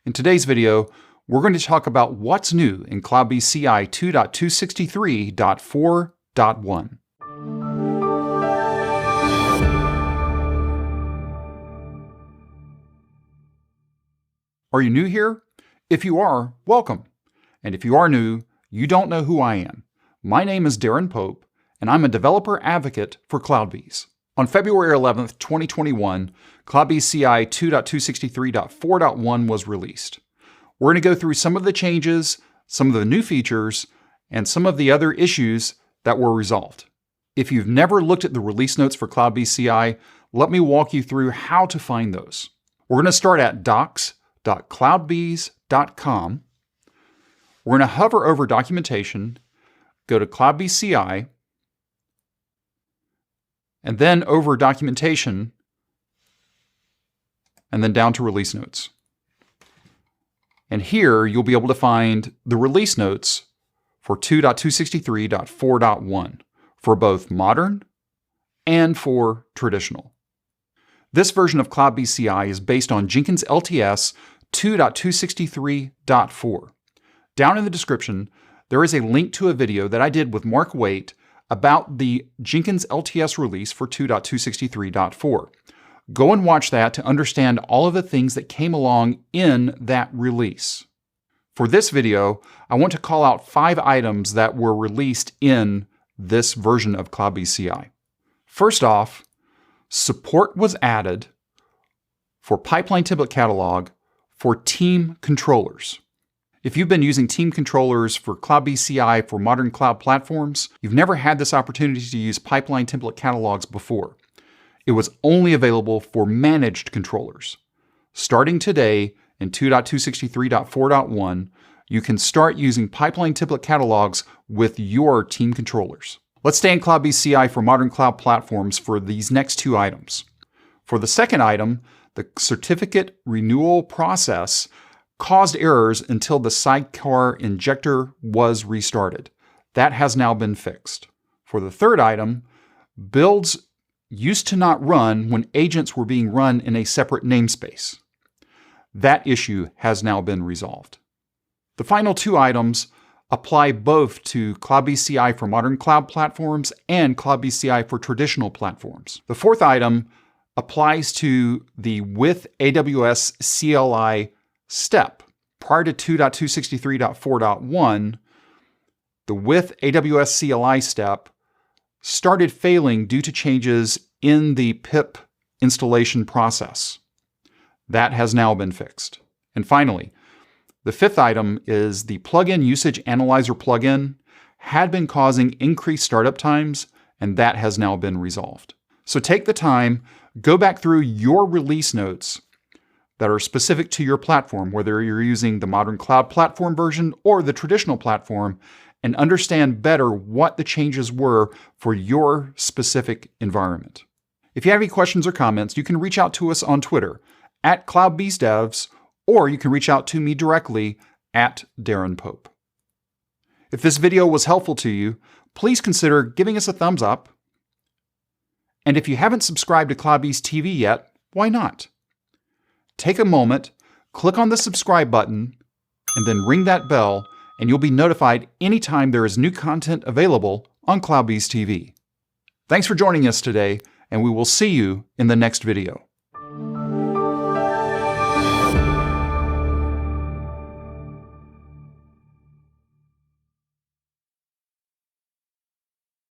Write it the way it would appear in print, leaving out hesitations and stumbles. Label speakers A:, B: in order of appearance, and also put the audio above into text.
A: In today's video, we're going to talk about what's new in CloudBees CI 2.263.4.1. Are you new here? If you are, welcome. And if you are new, you don't know who I am. My name is Darren Pope, and I'm a developer advocate for CloudBees. On February 11th, 2021, CloudBees CI 2.263.4.1 was released. We're going to go through some of the changes, some of the new features, and some of the other issues that were resolved. If you've never looked at the release notes for CloudBees CI, let me walk you through how to find those. We're going to start at docs.cloudbees.com. We're going to hover over documentation, go to CloudBees CI, and then over documentation, and then down to release notes. And here you'll be able to find the release notes for 2.263.4.1 for both modern and for traditional. This version of CloudBees CI is based on Jenkins LTS 2.263.4. Down in the description, there is a link to a video that I did with Mark Waite about the Jenkins LTS release for 2.263.4. Go and watch that to understand all of the things that came along in that release. For this video, I want to call out 5 items that were released in this version of CloudBees CI. First off, support was added for pipeline template catalog for team controllers. If you've been using team controllers for CloudBees CI for modern cloud platforms, you've never had this opportunity to use pipeline template catalogs before. It was only available for managed controllers. Starting today in 2.263.4.1, you can start using pipeline template catalogs with your team controllers. Let's stay in CloudBees CI for modern cloud platforms for these next 2 items. For the second item, the certificate renewal process caused errors until the sidecar injector was restarted. That has now been fixed. For the third item, builds used to not run when agents were being run in a separate namespace. That issue has now been resolved. The final 2 items apply both to CloudBees CI for modern cloud platforms and CloudBees CI for traditional platforms. The fourth item applies to the with AWS CLI step. Prior to 2.263.4.1, the with AWS CLI step started failing due to changes in the pip installation process. That has now been fixed. And finally, the 5th item is the plugin usage analyzer plugin had been causing increased startup times, and that has now been resolved. So take the time, go back through your release notes that are specific to your platform, whether you're using the modern cloud platform version or the traditional platform, and understand better what the changes were for your specific environment. If you have any questions or comments, you can reach out to us on Twitter at CloudBeesDevs, or you can reach out to me directly at Darren Pope. If this video was helpful to you, please consider giving us a thumbs up. And if you haven't subscribed to CloudBees TV yet, why not? Take a moment, click on the subscribe button, and then ring that bell, and you'll be notified anytime there is new content available on CloudBees TV. Thanks for joining us today, and we will see you in the next video.